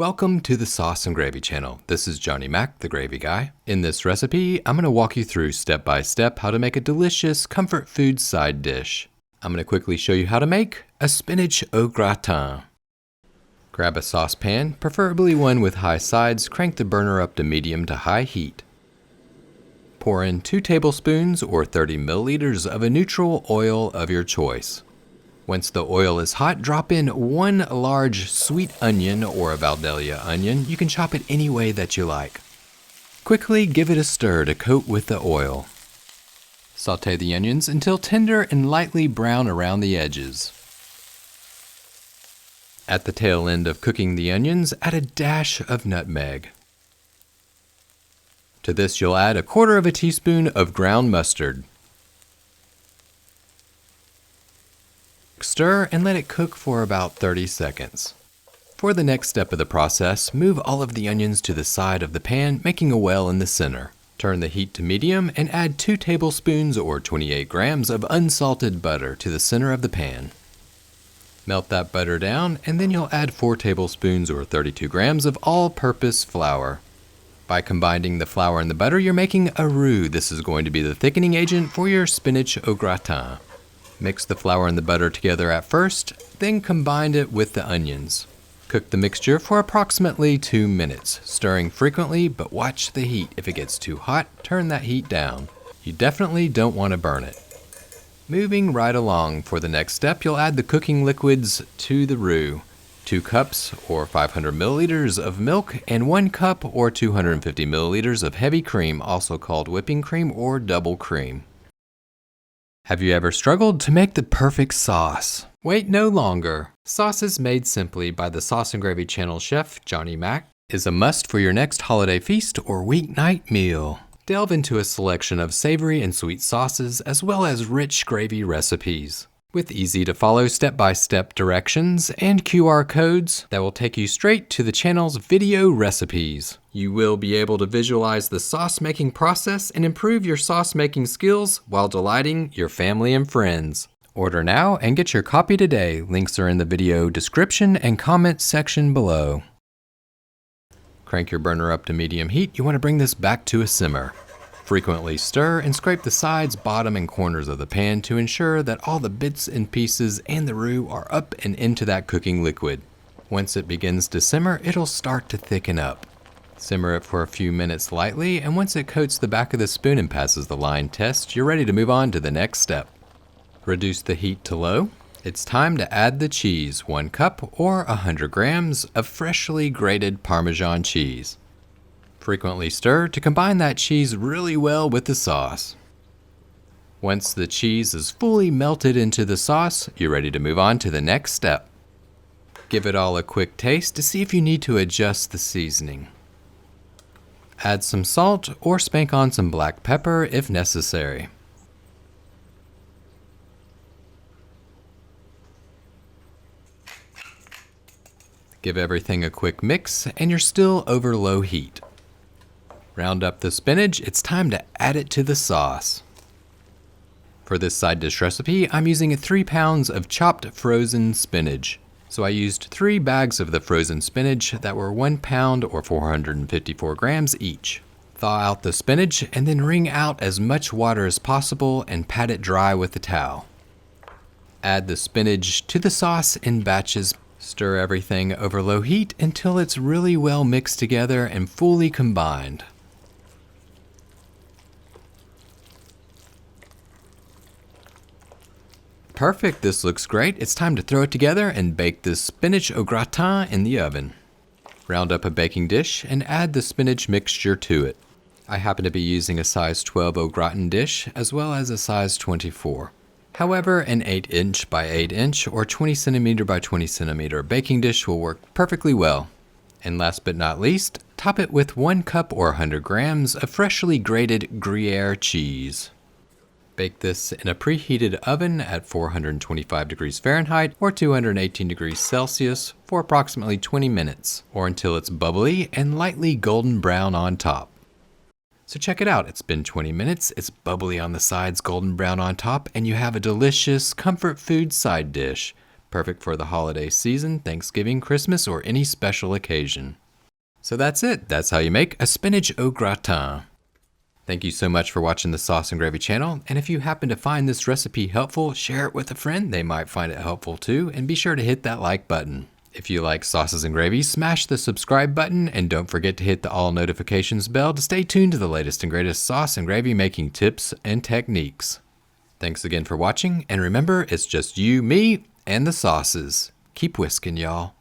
Welcome to the Sauce and Gravy channel. This is Johnny Mac, the Gravy Guy. In this recipe, I'm going to walk you through step by step how to make a delicious comfort food side dish. I'm going to quickly show you how to make a spinach au gratin. Grab a saucepan, preferably one with high sides, crank the burner up to medium to high heat. Pour in 2 tablespoons or 30 milliliters of a neutral oil of your choice. Once the oil is hot, drop in 1 large sweet onion or a Valdelia onion. You can chop it any way that you like. Quickly give it a stir to coat with the oil. Sauté the onions until tender and lightly brown around the edges. At the tail end of cooking the onions, add a dash of nutmeg. To this you'll add 1/4 teaspoon of ground mustard. Stir and let it cook for about 30 seconds. For the next step of the process, move all of the onions to the side of the pan, making a well in the center. Turn the heat to medium and add 2 tablespoons or 28 grams of unsalted butter to the center of the pan. Melt that butter down and then you'll add 4 tablespoons or 32 grams of all-purpose flour. By combining the flour and the butter, you're making a roux. This is going to be the thickening agent for your spinach au gratin. Mix the flour and the butter together at first, then combine it with the onions. Cook the mixture for approximately 2 minutes, stirring frequently, but watch the heat. If it gets too hot, turn that heat down. You definitely don't want to burn it. Moving right along, for the next step, you'll add the cooking liquids to the roux. 2 cups or 500 milliliters of milk and 1 cup or 250 milliliters of heavy cream, also called whipping cream or double cream. Have you ever struggled to make the perfect sauce? Wait no longer. Sauces made simply by the Sauce and Gravy channel chef, Johnny Mac, is a must for your next holiday feast or weeknight meal. Delve into a selection of savory and sweet sauces as well as rich gravy recipes. With easy-to-follow step-by-step directions and QR codes that will take you straight to the channel's video recipes. You will be able to visualize the sauce-making process and improve your sauce-making skills while delighting your family and friends. Order now and get your copy today. Links are in the video description and comment section below. Crank your burner up to medium heat. You want to bring this back to a simmer. Frequently stir and scrape the sides, bottom, and corners of the pan to ensure that all the bits and pieces and the roux are up and into that cooking liquid. Once it begins to simmer, it'll start to thicken up. Simmer it for a few minutes lightly, and once it coats the back of the spoon and passes the line test, you're ready to move on to the next step. Reduce the heat to low. It's time to add the cheese, 1 cup or 100 grams of freshly grated Parmesan cheese. Frequently stir to combine that cheese really well with the sauce. Once the cheese is fully melted into the sauce, you're ready to move on to the next step. Give it all a quick taste to see if you need to adjust the seasoning. Add some salt or spank on some black pepper if necessary. Give everything a quick mix and you're still over low heat. Round up the spinach, it's time to add it to the sauce. For this side dish recipe, I'm using 3 pounds of chopped frozen spinach. So I used 3 bags of the frozen spinach that were 1 pound or 454 grams each. Thaw out the spinach and then wring out as much water as possible and pat it dry with a towel. Add the spinach to the sauce in batches. Stir everything over low heat until it's really well mixed together and fully combined. Perfect, this looks great. It's time to throw it together and bake this spinach au gratin in the oven. Round up a baking dish and add the spinach mixture to it. I happen to be using a size 12 au gratin dish as well as a size 24. However, an 8-inch by 8-inch or 20 centimeter by 20 centimeter baking dish will work perfectly well. And last but not least, top it with 1 cup or 100 grams of freshly grated Gruyere cheese. Bake this in a preheated oven at 425 degrees Fahrenheit or 218 degrees Celsius for approximately 20 minutes, or until it's bubbly and lightly golden brown on top. So check it out, it's been 20 minutes, it's bubbly on the sides, golden brown on top, and you have a delicious comfort food side dish. Perfect for the holiday season, Thanksgiving, Christmas, or any special occasion. So that's it. That's how you make a spinach au gratin. Thank you so much for watching the Sauce and Gravy channel, and if you happen to find this recipe helpful, share it with a friend. They might find it helpful too, and be sure to hit that like button. If you like sauces and gravy, smash the subscribe button, and don't forget to hit the all notifications bell to stay tuned to the latest and greatest sauce and gravy making tips and techniques. Thanks again for watching, and remember, it's just you, me, and the sauces. Keep whisking, y'all.